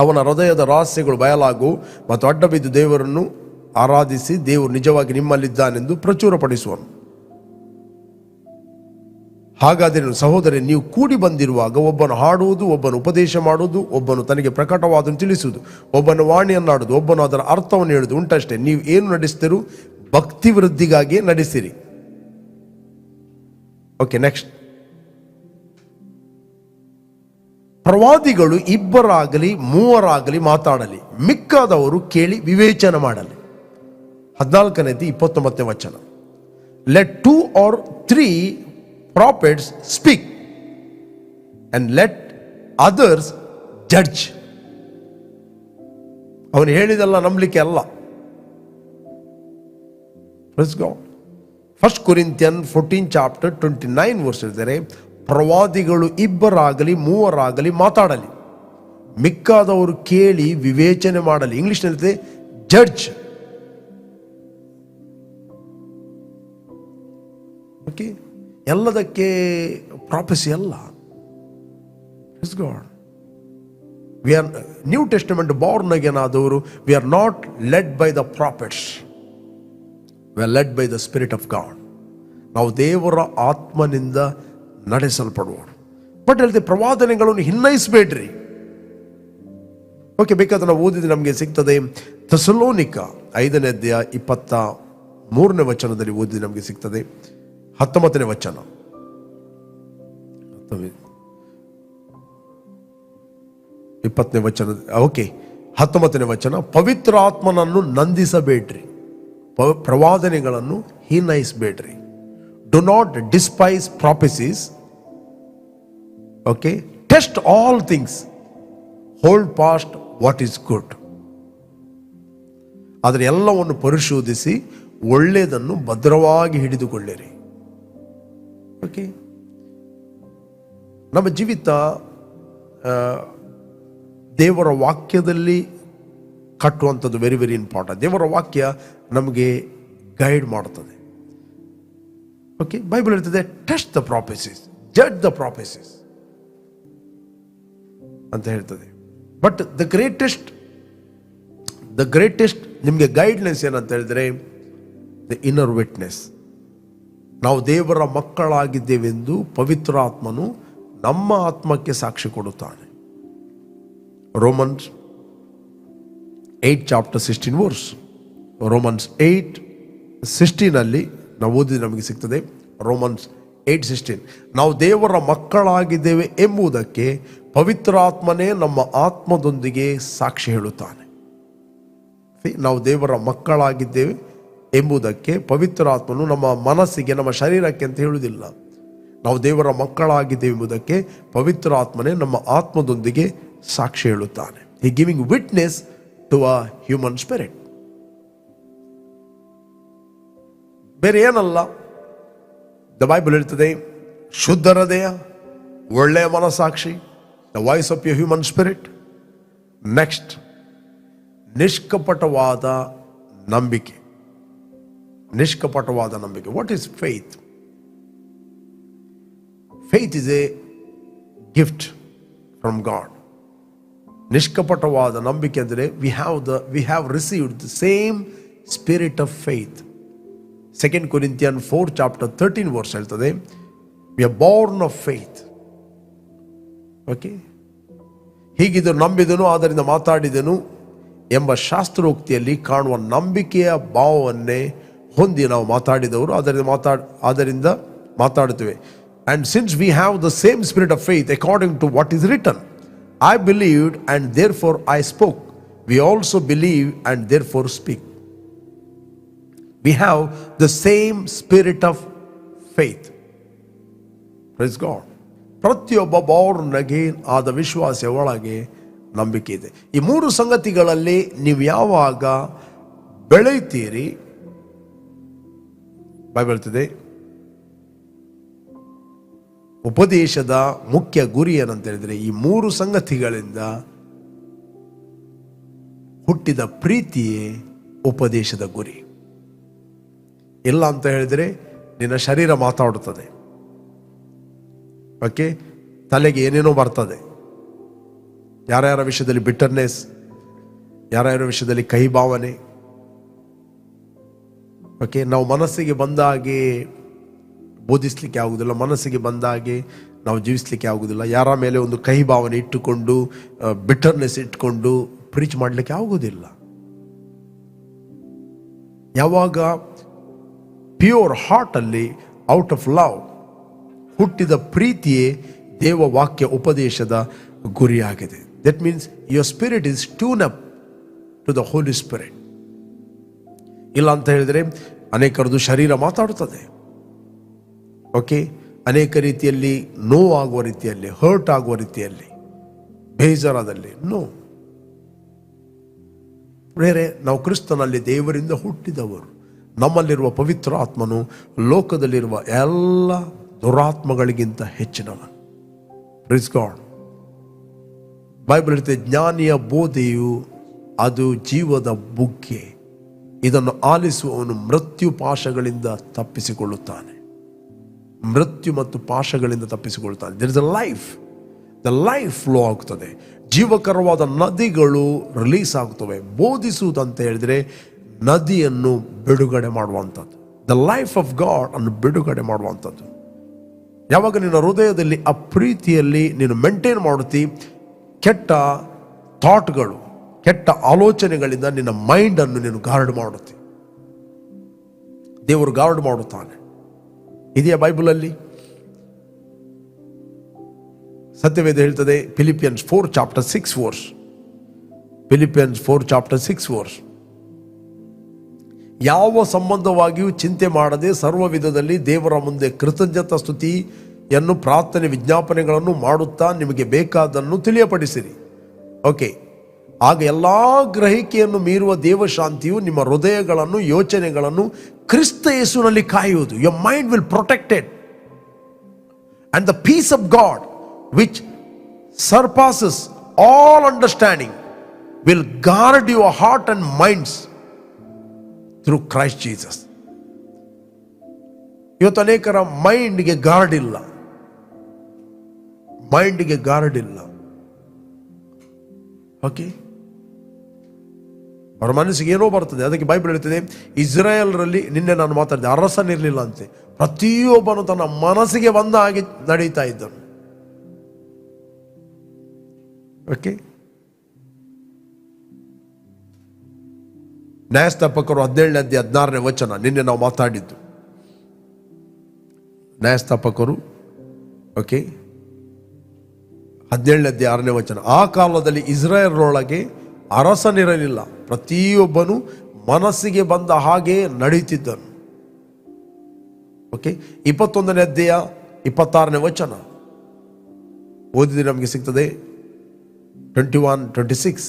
ಅವನ ಹೃದಯದ ರಹಸ್ಯಗಳು ಬಯಲಾಗು ಮತ್ತು ಅಡ್ಡಬಿದ್ದು ದೇವರನ್ನು ಆರಾಧಿಸಿ ದೇವರು ನಿಜವಾಗಿ ನಿಮ್ಮಲ್ಲಿದ್ದಾನೆಂದು ಪ್ರಚುರಪಡಿಸುವನು. ಹಾಗಾದರೆ ಸಹೋದರಿ, ನೀವು ಕೂಡಿ ಬಂದಿರುವಾಗ ಒಬ್ಬನು ಹಾಡುವುದು, ಒಬ್ಬನು ಉಪದೇಶ ಮಾಡುವುದು, ಒಬ್ಬನು ತನಗೆ ಪ್ರಕಟವಾದನ್ನು ತಿಳಿಸುವುದು, ಒಬ್ಬನು ವಾಣಿಯನ್ನಾಡುವುದು, ಒಬ್ಬನು ಅದರ ಅರ್ಥವನ್ನು ಹೇಳುವುದು ಉಂಟಷ್ಟೇ. ನೀವು ಏನು ನಡೆಸ್ತೀರು? ಭಕ್ತಿ ವೃದ್ಧಿಗಾಗಿ ನಡೆಸಿರಿ. ಓಕೆ, ನೆಕ್ಸ್ಟ್, ಪ್ರವಾದಿಗಳು 2 3 ಮಾತಾಡಲಿ, ಮಿಕ್ಕಾದವರು ಕೇಳಿ ವಿವೇಚನೆ ಮಾಡಲಿ. 14ನೇ 29ನೇ ವಚನ. Let 2 or 3 prophets speak and let others judge. ಅವನು ಹೇಳಿದಲ್ಲ ನಂಬಲಿಕ್ಕೆ ಅಲ್ಲ. Let's go. 1 Corinthians 14 chapter 29 verse ಇದ್ದಾರೆ, ಪ್ರವಾದಿಗಳು 2 3 ಮಾತಾಡಲಿ, ಮಿಕ್ಕಾದವರು ಕೇಳಿ ವಿವೇಚನೆ ಮಾಡಲಿ. ಇಂಗ್ಲಿಷ್ನಲ್ಲಿ ಜಡ್ಜ್. ಓಕೆ, ಎಲ್ಲದಕ್ಕೆ ಪ್ರಾಫೆಸಿ ಅಲ್ಲ. Praise God. We are New Testament born again ಆದವರು. We are not led by the prophets. We are led by the Spirit of God. ನಾವು ದೇವರ ಆತ್ಮನಿಂದ ನಡೆಸಲ್ಪಡುವರು. ಬಟ್ ಹೇಳಿದೆ ಪ್ರವಾದನೆಗಳನ್ನು ಹಿನ್ನಯಿಸಬೇಡ್ರಿ. ಓಕೆ, ಬೇಕಾದ್ರೆ ನಾವು ಓದಿದ್ರೆ ನಮಗೆ ಸಿಗ್ತದೆ. ಥೆಸಲೋನಿಕ 5ನೇ ಅಧ್ಯಾಯ 23ನೇ ವಚನದಲ್ಲಿ ಓದಿದ್ರೆ ನಮಗೆ ಸಿಗ್ತದೆ. 19ನೇ ವಚನ, 20ನೇ ವಚನ. ಓಕೆ, 19ನೇ ವಚನ. ಪವಿತ್ರ ಆತ್ಮನನ್ನು ನಂದಿಸಬೇಡ್ರಿ, ಪ್ರವಾದನೆಗಳನ್ನು ಹೀನಯಿಸಬೇಡ್ರಿ. Do not despise prophecies. Okay, test all things, hold fast what is good. ಆದರೆ ಎಲ್ಲವನ್ನು ಪರಿಶೋಧಿಸಿ ಒಳ್ಳೆಯದನ್ನು ಭದ್ರವಾಗಿ ಹಿಡಿದುಕೊಳ್ಳಿರಿ. ಓಕೆ, ನಮ್ಮ ಜೀವಿತ ದೇವರ ವಾಕ್ಯದಲ್ಲಿ ಕಟ್ಟುವಂಥದ್ದು ವೆರಿ ವೆರಿ ಇಂಪಾರ್ಟೆಂಟ್. ದೇವರ ವಾಕ್ಯ ನಮಗೆ ಗೈಡ್ ಮಾಡ್ತದೆ. ಓಕೆ, ಬೈಬಲ್ ಹೇಳ್ತದೆ ಟೆಸ್ಟ್ ದ ಪ್ರಾಫೆಸಿಸ್, ಜಡ್ಜ್ ದ ಪ್ರಾಫೆಸಿಸ್ ಅಂತ ಹೇಳ್ತದೆ. ಬಟ್ ದ ಗ್ರೇಟೆಸ್ಟ್ ನಿಮಗೆ ಗೈಡ್ನೆಸ್ ಏನಂತ ಹೇಳಿದ್ರೆ ದ ಇನ್ನರ್ ವಿಟ್ನೆಸ್. ನಾವು ದೇವರ ಮಕ್ಕಳಾಗಿದ್ದೇವೆಂದು ಪವಿತ್ರ ಆತ್ಮನು ನಮ್ಮ ಆತ್ಮಕ್ಕೆ ಸಾಕ್ಷಿ ಕೊಡುತ್ತಾನೆ. Romans 8:16 verse. ರೋಮನ್ಸ್ 8:16 ನಾವು ಓದಿದ್ರೆ ನಮಗೆ ಸಿಗ್ತದೆ. ರೋಮನ್ಸ್ 8:16 ನಾವು ದೇವರ ಮಕ್ಕಳಾಗಿದ್ದೇವೆ ಎಂಬುದಕ್ಕೆ ಪವಿತ್ರ ಆತ್ಮನೇ ನಮ್ಮ ಆತ್ಮದೊಂದಿಗೆ ಸಾಕ್ಷಿ ಹೇಳುತ್ತಾನೆ. ನಾವು ದೇವರ ಮಕ್ಕಳಾಗಿದ್ದೇವೆ ಎಂಬುದಕ್ಕೆ ಪವಿತ್ರ ಆತ್ಮನು ನಮ್ಮ ಮನಸ್ಸಿಗೆ, ನಮ್ಮ ಶರೀರಕ್ಕೆ ಅಂತ ಹೇಳುವುದಿಲ್ಲ. ನಾವು ದೇವರ ಮಕ್ಕಳಾಗಿದ್ದೇವೆ ಎಂಬುದಕ್ಕೆ ಪವಿತ್ರ ಆತ್ಮನೇ ನಮ್ಮ ಆತ್ಮದೊಂದಿಗೆ ಸಾಕ್ಷಿ ಹೇಳುತ್ತಾನೆ. He giving witness to a human spirit. ಬೇರೆ ಏನಲ್ಲ. ದ ಬೈಬಲ್ ಹೇಳ್ತದೆ ಶುದ್ಧ ಹೃದಯ, ಒಳ್ಳೆಯ ಮನಸ್ಸಾಕ್ಷಿ, the voice of you human spirit. Next, ನಿಷ್ಕಪಟವಾದ ನಂಬಿಕೆ. ನಿಷ್ಕಪಟವಾದ ನಂಬಿಕೆ. What is faith? Faith is a gift from God. ನಿಷ್ಕಪಟವಾದ ನಂಬಿಕೆ ಅಂದರೆ we have received the same spirit of faith. 2 Corinthians 4:13 verse ಹೇಳ್ತದೆ we are born of faith. Okay, ಹೀಗಿದು ನಂಬಿದನು ಆದ್ದರಿಂದ ಮಾತಾಡಿದನು ಎಂಬ ಶಾಸ್ತ್ರೋಕ್ತಿಯಲ್ಲಿ ಕಾಣುವ ನಂಬಿಕೆಯ ಭಾವವನ್ನೇ ಹೊಂದಿ ನಾವು ಮಾತಾಡಿದವರು, ಆದ್ದರಿಂದ ಮಾತಾಡುತ್ತೇವೆ. And since we have the same spirit of faith according to what is written, I believed and therefore I spoke. We also believe and therefore speak. We have the same spirit of faith. Praise God. ಪ್ರತಿಯೊಬ್ಬ ಬಾರ್ನಗೆ ಆದ ವಿಶ್ವಾಸ ಒಳಗೆ ನಂಬಿಕೆ ಇದೆ. ಈ ಮೂರು ಸಂಗತಿಗಳಲ್ಲಿ ನೀವು ಯಾವಾಗ ಬೆಳೆಯುತ್ತೀರಿ, ಬೈಬಲ್ ಹೇಳ್ತದೆ ಉಪದೇಶದ ಮುಖ್ಯ ಗುರಿ ಏನಂತ ಹೇಳಿದ್ರೆ ಈ ಮೂರು ಸಂಗತಿಗಳಿಂದ ಹುಟ್ಟಿದ ಪ್ರೀತಿಯೇ ಉಪದೇಶದ ಗುರಿ. ಇಲ್ಲ ಅಂತ ಹೇಳಿದ್ರೆ ನಿನ್ನ ಶರೀರ ಮಾತಾಡುತ್ತದೆ. ಓಕೆ, ತಲೆಗೆ ಏನೇನೋ ಬರ್ತದೆ. ಯಾರ್ಯಾರ ವಿಷಯದಲ್ಲಿ ಬಿಟರ್ನೆಸ್, ಯಾರ್ಯಾರ ವಿಷಯದಲ್ಲಿ ಕಹಿ ಭಾವನೆ. ಓಕೆ, ನಾವು ಮನಸ್ಸಿಗೆ ಬಂದ ಹಾಗೆ ಬೋಧಿಸ್ಲಿಕ್ಕೆ ಆಗುವುದಿಲ್ಲ, ಮನಸ್ಸಿಗೆ ಬಂದ ಹಾಗೆ ನಾವು ಜೀವಿಸ್ಲಿಕ್ಕೆ ಆಗುವುದಿಲ್ಲ. ಯಾರ ಮೇಲೆ ಒಂದು ಕಹಿ ಭಾವನೆ ಇಟ್ಟುಕೊಂಡು, ಬಿಟರ್ನೆಸ್ ಇಟ್ಕೊಂಡು ಪ್ರೀಚ್ ಮಾಡಲಿಕ್ಕೆ ಆಗುವುದಿಲ್ಲ. ಯಾವಾಗ ಪ್ಯೂರ್ ಹಾರ್ಟ್ ಅಲ್ಲಿ ಔಟ್ ಆಫ್ ಲವ್ ಹುಟ್ಟಿದ ಪ್ರೀತಿಯೇ ದೇವ ವಾಕ್ಯ ಉಪದೇಶದ ಗುರಿಯಾಗಿದೆ. That means your spirit is tune up to the Holy Spirit. ಇಲ್ಲ ಅಂತ ಹೇಳಿದ್ರೆ ಅನೇಕರದು ಶರೀರ ಮಾತಾಡುತ್ತದೆ. ಓಕೆ, ಅನೇಕ ರೀತಿಯಲ್ಲಿ ನೋವಾಗುವ ರೀತಿಯಲ್ಲಿ, ಹರ್ಟ್ ಆಗುವ ರೀತಿಯಲ್ಲಿ, ಬೇಜಾರಾದಲ್ಲಿ. ಬೇರೆ ನಾವು ಕ್ರಿಸ್ತನಲ್ಲಿ ದೇವರಿಂದ ಹುಟ್ಟಿದವರು. ನಮ್ಮಲ್ಲಿರುವ ಪವಿತ್ರ ಆತ್ಮನು ಲೋಕದಲ್ಲಿರುವ ಎಲ್ಲ ದುರಾತ್ಮಗಳಿಗಿಂತ ಹೆಚ್ಚಿನವನು. Praise God. ಬೈಬಲ್ ಹೇಳ್ತದೆ ಜ್ಞಾನಿಯ ಬೋಧೆಯು ಅದು ಜೀವದ ಬುಗ್ಗೆ, ಇದನ್ನು ಆಲಿಸುವವನು ಮೃತ್ಯು ಪಾಶಗಳಿಂದ ತಪ್ಪಿಸಿಕೊಳ್ಳುತ್ತಾನೆ. ಮೃತ್ಯು ಮತ್ತು ಪಾಶಗಳಿಂದ ತಪ್ಪಿಸಿಕೊಳ್ಳುತ್ತಾನೆ. There is a life. The life flow ಆಗ್ತದೆ. ಜೀವಕರವಾದ ನದಿಗಳು ರಿಲೀಸ್ ಆಗ್ತವೆ. ಬೋಧಿಸುವುದಂತ ಹೇಳಿದ್ರೆ ನದಿಯನ್ನು ಬಿಡುಗಡೆ ಮಾಡುವಂಥದ್ದು. ದ ಲೈಫ್ ಆಫ್ ಗಾಡ್ ಅನ್ನು ಬಿಡುಗಡೆ ಮಾಡುವಂಥದ್ದು. ಯಾವಾಗ ನಿನ್ನ ಹೃದಯದಲ್ಲಿ ಆ ಪ್ರೀತಿಯಲ್ಲಿ ನೀನು ಮೇಂಟೈನ್ ಮಾಡುತ್ತಿ, ಕೆಟ್ಟ ಥಾಟ್ಗಳು, ಕೆಟ್ಟ ಆಲೋಚನೆಗಳಿಂದ ನಿನ್ನ ಮೈಂಡ್ ಅನ್ನು ನೀನು ಗಾರ್ಡ್ ಮಾಡುತ್ತಿ. ದೇವರು ಗಾರ್ಡ್ ಮಾಡುತ್ತಾನೆ. ಇದೆಯಾ ಬೈಬಲಲ್ಲಿ? ಸತ್ಯವೇದ ಹೇಳ್ತದೆ ಫಿಲಿಪಿಯನ್ಸ್ 4:6 ವರ್ಸ್. Philippians 4:6 verse. ಯಾವ ಸಂಬಂಧವಾಗಿಯೂ ಚಿಂತೆ ಮಾಡದೆ ಸರ್ವ ವಿಧದಲ್ಲಿ ದೇವರ ಮುಂದೆ ಕೃತಜ್ಞತಾ ಸ್ತುತಿಯನ್ನು, ಪ್ರಾರ್ಥನೆ, ವಿಜ್ಞಾಪನೆಗಳನ್ನು ಮಾಡುತ್ತಾ ನಿಮಗೆ ಬೇಕಾದನ್ನು ತಿಳಿಯಪಡಿಸಿರಿ. ಓಕೆ, ಆಗ ಎಲ್ಲಾ ಗ್ರಹಿಕೆಯನ್ನು ಮೀರುವ ದೇವಶಾಂತಿಯು ನಿಮ್ಮ ಹೃದಯಗಳನ್ನು, ಯೋಚನೆಗಳನ್ನು ಕ್ರಿಸ್ತ ಯೇಸುವಿನಲ್ಲಿ ಕಾಯುವುದು. your mind will protect it, and the peace of God which surpasses all understanding will guard your heart and minds through Christ Jesus. ಇವತ್ತು ಅನೇಕರ ಮೈಂಡ್ಗೆ ಗಾರ್ಡ್ ಇಲ್ಲ, ಮೈಂಡ್ಗೆ ಗಾರ್ಡ್ ಇಲ್ಲ. ಓಕೆ, ಅವರ ಮನಸ್ಸಿಗೆ ಏನೋ ಬರ್ತದೆ. ಅದಕ್ಕೆ ಬೈಬಲ್ ಹೇಳ್ತದೆ, ಇಸ್ರಾಯೇಲ್ರಲ್ಲಿ ನಿನ್ನೆ ನಾನು ಮಾತಾಡಿದೆ, ಅರಸನಿರಲಿಲ್ಲ ಅಂತೆ, ಪ್ರತಿಯೊಬ್ಬನು ತನ್ನ ಮನಸ್ಸಿಗೆ ಬಂದ ಹಾಗೆ ನಡೀತಾ ಇದ್ದನು. ಓಕೆ, ನ್ಯಾಯಸ್ಥಾಪಕರು 17ನೇ ಅಧ್ಯಾಯ 16ನೇ ವಚನ ನಿನ್ನೆ ನಾವು ಮಾತಾಡಿದ್ದು. ನ್ಯಾಯಸ್ಥಾಪಕರು ಓಕೆ 17ನೇ ಅಧ್ಯಾಯ 6ನೇ ವಚನ. ಆ ಕಾಲದಲ್ಲಿ ಇಸ್ರಾಯೇಲರೊಳಗೆ ಅರಸನಿರಲಿಲ್ಲ, ಪ್ರತಿಯೊಬ್ಬನು ಮನಸ್ಸಿಗೆ ಬಂದ ಹಾಗೆ ನಡೀತಿದ್ದನು. ಓಕೆ, 21ನೇ ಅಧ್ಯಾಯ 26ನೇ ವಚನ ಓದಿದ್ರೆ ನಮಗೆ ಸಿಗ್ತದೆ. 21-26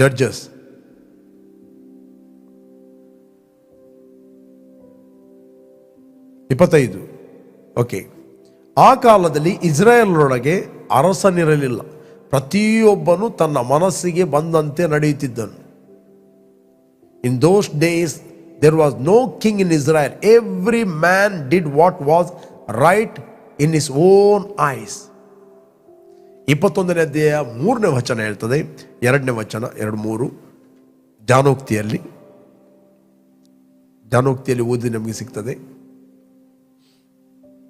ಜಡ್ಜಸ್. ಓಕೆ, ಆ ಕಾಲದಲ್ಲಿ ಇಸ್ರಾಯೇಲರೊಳಗೆ ಅರಸನಿರಲಿಲ್ಲ, ಪ್ರತಿಯೊಬ್ಬನು ತನ್ನ ಮನಸ್ಸಿಗೆ ಬಂದಂತೆ ನಡೆಯುತ್ತಿದ್ದನು. In those days there was no king in Israel, every man did what was right in his own eyes. 21ನೇ ಅಧ್ಯಾಯ 3ನೇ ವಚನ ಹೇಳ್ತದೆ, 2ನೇ ವಚನ 2-3 ಜಾನೋಕ್ತಿಯಲ್ಲಿ ಓದಿ ನಮಗೆ ಸಿಗ್ತದೆ.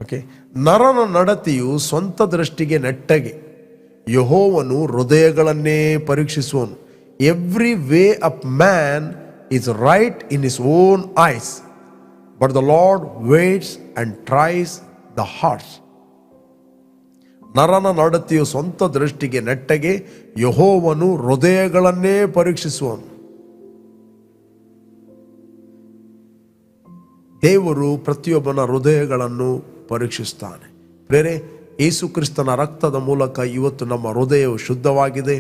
ಓಕೆ, ನರನ ನಡತೆಯು ಸ್ವಂತ ದೃಷ್ಟಿಗೆ ನೆಟ್ಟಗೆ, ಯೆಹೋವನು ಹೃದಯಗಳನ್ನೇ ಪರೀಕ್ಷಿಸುವನು. Every way of man is right in his own eyes, but the Lord weighs and tries the hearts. ನರನ ನಡತೆಯು ಸ್ವಂತ ದೃಷ್ಟಿಗೆ ನೆಟ್ಟಗೆ, ಯೆಹೋವನು ಹೃದಯಗಳನ್ನೇ ಪರೀಕ್ಷಿಸುವನು. ದೇವರು ಪ್ರತಿಯೊಬ್ಬನ ಹೃದಯಗಳನ್ನು ಪರೀಕ್ಷಿಸ್ತಾನೆ. ಬೇರೆ ಯೇಸು ಕ್ರಿಸ್ತನ ರಕ್ತದ ಮೂಲಕ ಇವತ್ತು ನಮ್ಮ ಹೃದಯವು ಶುದ್ಧವಾಗಿದೆ.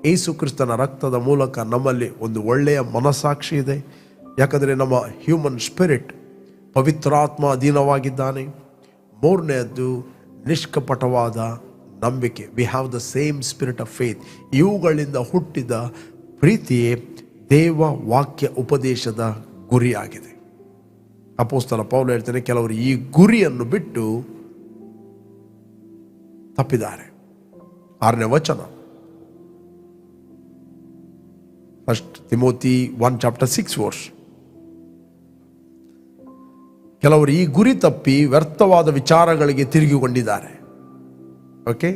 ಯೇಸು ಕ್ರಿಸ್ತನ ರಕ್ತದ ಮೂಲಕ ನಮ್ಮಲ್ಲಿ ಒಂದು ಒಳ್ಳೆಯ ಮನಸ್ಸಾಕ್ಷಿ ಇದೆ. ಯಾಕಂದರೆ ನಮ್ಮ ಹ್ಯೂಮನ್ ಸ್ಪಿರಿಟ್ ಪವಿತ್ರಾತ್ಮ ಅಧೀನವಾಗಿದ್ದಾನೆ. 3ನೇದ್ದು ನಿಷ್ಕಪಟವಾದ ನಂಬಿಕೆ. We have the same spirit of faith. ಇವುಗಳಿಂದ ಹುಟ್ಟಿದ ಪ್ರೀತಿಯೇ ದೇವ ವಾಕ್ಯ ಉಪದೇಶದ ಗುರಿಯಾಗಿದೆ. ಅಪೊಸ್ತಲ ಪೌಲ ಹೇಳ್ತಾನೆ, ಕೆಲವರು ಈ ಗುರಿಯನ್ನು ಬಿಟ್ಟು ತಪ್ಪಿದ್ದಾರೆ. 6ನೇ ವಚನ, 1 ತಿಮೋಥಿ 1:6. ಕೆಲವರು ಈ ಗುರಿ ತಪ್ಪಿ ವ್ಯರ್ಥವಾದ ವಿಚಾರಗಳಿಗೆ ತಿರುಗಿಕೊಂಡಿದ್ದಾರೆ. ಓಕೆ,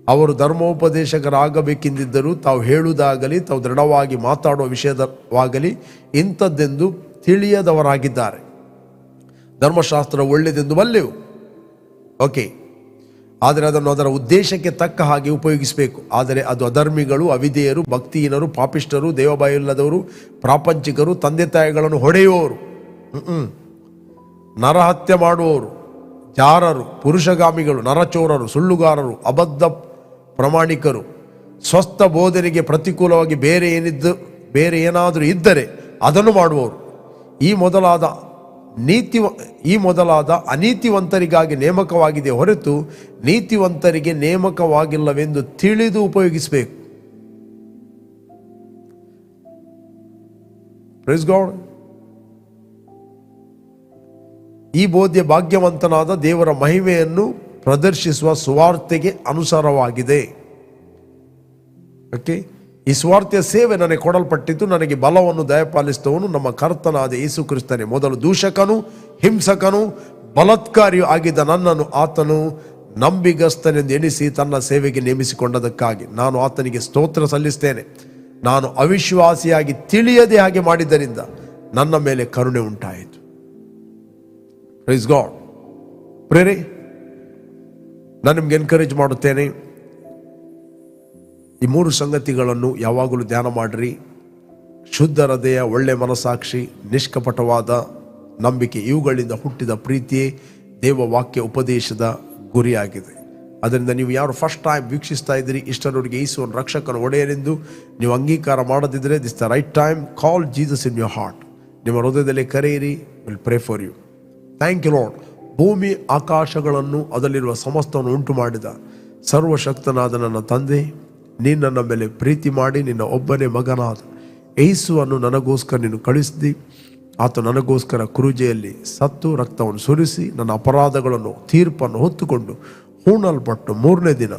ಅವರು ಧರ್ಮೋಪದೇಶಕರಾಗಬೇಕೆಂದಿದ್ದರೂ ತಾವು ಹೇಳುವುದಾಗಲಿ ತಾವು ದೃಢವಾಗಿ ಮಾತಾಡುವ ವಿಷಯವಾಗಲಿ ಇಂಥದ್ದೆಂದು ತಿಳಿಯದವರಾಗಿದ್ದಾರೆ. ಧರ್ಮಶಾಸ್ತ್ರ ಒಳ್ಳೆಯದೆಂದು ಬಲ್ಲೆವು, ಓಕೆ, ಆದರೆ ಅದನ್ನು ಅದರ ಉದ್ದೇಶಕ್ಕೆ ತಕ್ಕ ಹಾಗೆ ಉಪಯೋಗಿಸಬೇಕು. ಆದರೆ ಅದು ಅಧರ್ಮಿಗಳು, ಅವಿಧೇಯರು, ಭಕ್ತಿಹೀನರು, ಪಾಪಿಷ್ಠರು, ದೇವಭಯವಿಲ್ಲದವರು, ಪ್ರಾಪಂಚಿಕರು, ತಂದೆ ತಾಯಿಗಳನ್ನು ಹೊಡೆಯುವವರು, ನರಹತ್ಯೆ ಮಾಡುವವರು, ಜಾರರು, ಪುರುಷಗಾಮಿಗಳು, ನರಚೋರರು, ಸುಳ್ಳುಗಾರರು, ಅಬದ್ಧ ಪ್ರಮಾಣಿಕರು, ಸ್ವಸ್ಥ ಬೋಧನೆಗೆ ಪ್ರತಿಕೂಲವಾಗಿ ಬೇರೆ ಏನಾದರೂ ಇದ್ದರೆ ಅದನ್ನು ಮಾಡುವವರು, ಈ ಮೊದಲಾದ ಅನೀತಿವಂತರಿಗಾಗಿ ನೇಮಕವಾಗಿದೆ ಹೊರತು ನೀತಿವಂತರಿಗೆ ನೇಮಕವಾಗಿಲ್ಲವೆಂದು ತಿಳಿದು ಉಪಯೋಗಿಸಬೇಕು. Praise God. ಈ ಬೋಧ್ಯ ಭಾಗ್ಯವಂತನಾದ ದೇವರ ಮಹಿಮೆಯನ್ನು ಪ್ರದರ್ಶಿಸುವ ಸುವಾರ್ತೆಗೆ ಅನುಸಾರವಾಗಿದೆ. ಓಕೆ, ಈ ಸ್ವಾರ್ಥೆಯ ಸೇವೆ ನನಗೆ ಕೊಡಲ್ಪಟ್ಟಿದ್ದು, ನನಗೆ ಬಲವನ್ನು ದಯಪಾಲಿಸಿದವನು ನಮ್ಮ ಕರ್ತನಾದ ಯೇಸು ಕ್ರಿಸ್ತನೇ. ಮೊದಲು ದೂಷಕನು, ಹಿಂಸಕನು, ಬಲಾತ್ಕಾರಿಯೂ ಆಗಿದ್ದ ನನ್ನನ್ನು ಆತನು ನಂಬಿಗಸ್ತನೆಂದು ಎಣಿಸಿ ತನ್ನ ಸೇವೆಗೆ ನೇಮಿಸಿಕೊಂಡದಕ್ಕಾಗಿ ನಾನು ಆತನಿಗೆ ಸ್ತೋತ್ರ ಸಲ್ಲಿಸ್ತೇನೆ. ನಾನು ಅವಿಶ್ವಾಸಿಯಾಗಿ ತಿಳಿಯದೆ ಹಾಗೆ ಮಾಡಿದ್ದರಿಂದ ನನ್ನ ಮೇಲೆ ಕರುಣೆ ಉಂಟಾಯಿತು. Praise God. ಪ್ರೇರೆ, ನಾನು ನಿಮ್ಗೆ ಎನ್ಕರೇಜ್ ಮಾಡುತ್ತೇನೆ, ಈ 3 ಸಂಗತಿಗಳನ್ನು ಯಾವಾಗಲೂ ಧ್ಯಾನ ಮಾಡಿರಿ. ಶುದ್ಧ ಹೃದಯ, ಒಳ್ಳೆ ಮನಸ್ಸಾಕ್ಷಿ, ನಿಷ್ಕಪಟವಾದ ನಂಬಿಕೆ, ಇವುಗಳಿಂದ ಹುಟ್ಟಿದ ಪ್ರೀತಿಯೇ ದೇವ ವಾಕ್ಯ ಉಪದೇಶದ ಗುರಿಯಾಗಿದೆ. ಅದರಿಂದ ನೀವು ಯಾರು ಫಸ್ಟ್ ಟೈಮ್ ವೀಕ್ಷಿಸ್ತಾ ಇದ್ದೀರಿ, ಇಷ್ಟರವರೆಗೆ ಯೇಸುವನ್ನು ರಕ್ಷಕನ ಒಡೆಯನೆಂದು ನೀವು ಅಂಗೀಕಾರ ಮಾಡದಿದ್ದರೆ, this the right time. Call Jesus in your heart. ನಿಮ್ಮ ಹೃದಯದಲ್ಲಿ ಕರೆಯಿರಿ. Will pray for you. Thank you Lord. ಭೂಮಿ ಆಕಾಶಗಳನ್ನು ಅದರಲ್ಲಿರುವ ಸಮಸ್ತವನ್ನು ಉಂಟು ಮಾಡಿದ ಸರ್ವಶಕ್ತನಾದ ನನ್ನ ತಂದೆ, ನೀನು ನನ್ನ ಮೇಲೆ ಪ್ರೀತಿ ಮಾಡಿ ನಿನ್ನ ಒಬ್ಬನೇ ಮಗನಾದ ಯೇಸುವನ್ನು ನನಗೋಸ್ಕರ ನೀನು ಕಳಿಸಿದಿ. ಆತ ನನಗೋಸ್ಕರ ಕ್ರೂಜೆಯಲ್ಲಿ ಸತ್ತು ರಕ್ತವನ್ನು ಸುರಿಸಿ ನನ್ನ ಅಪರಾಧಗಳನ್ನು ತೀರ್ಪನ್ನು ಹೊತ್ತುಕೊಂಡು ಹೂಣಲ್ಪಟ್ಟು 3ನೇ ದಿನ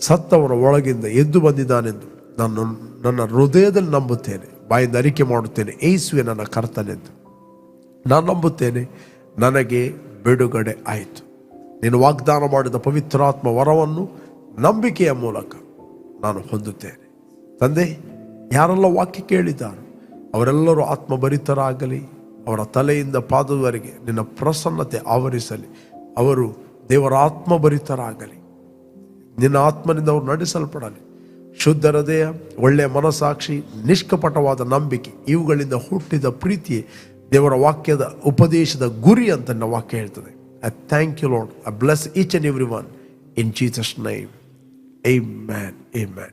ಸತ್ತವರ ಒಳಗಿಂದ ಎದ್ದು ಬಂದಿದ್ದಾನೆಂದು ನಾನು ನನ್ನ ಹೃದಯದಲ್ಲಿ ನಂಬುತ್ತೇನೆ, ಬಾಯಿಂದ ಅರಿಕೆ ಮಾಡುತ್ತೇನೆ, ಯೇಸುವೆ ನನ್ನ ಕರ್ತನೆಂದು ನಾನು ನಂಬುತ್ತೇನೆ. ನನಗೆ ಬಿಡುಗಡೆ ಆಯಿತು. ನೀನು ವಾಗ್ದಾನ ಮಾಡಿದ ಪವಿತ್ರಾತ್ಮ ವರವನ್ನು ನಂಬಿಕೆಯ ಮೂಲಕ ನಾನು ಹೊಂದುತ್ತೇನೆ. ತಂದೆ, ಯಾರೆಲ್ಲ ವಾಕ್ಯ ಕೇಳಿದ್ದಾರೋ ಅವರೆಲ್ಲರೂ ಆತ್ಮಭರಿತರಾಗಲಿ. ಅವರ ತಲೆಯಿಂದ ಪಾದದವರೆಗೆ ನಿನ್ನ ಪ್ರಸನ್ನತೆ ಆವರಿಸಲಿ. ಅವರು ದೇವರ ಆತ್ಮಭರಿತರಾಗಲಿ. ನಿನ್ನ ಆತ್ಮನಿಂದ ಅವರು ನಡೆಸಲ್ಪಡಲಿ. ಶುದ್ಧ ಹೃದಯ, ಒಳ್ಳೆಯ ಮನಸ್ಸಾಕ್ಷಿ, ನಿಷ್ಕಪಟವಾದ ನಂಬಿಕೆ, ಇವುಗಳಿಂದ ಹುಟ್ಟಿದ ಪ್ರೀತಿಯೇ ದೇವರ ವಾಕ್ಯದ ಉಪದೇಶದ ಗುರಿ ಅಂತ ನನ್ನ ವಾಕ್ಯ ಹೇಳ್ತದೆ. I thank you, Lord. I bless each and every one in Jesus' name. Amen. Amen.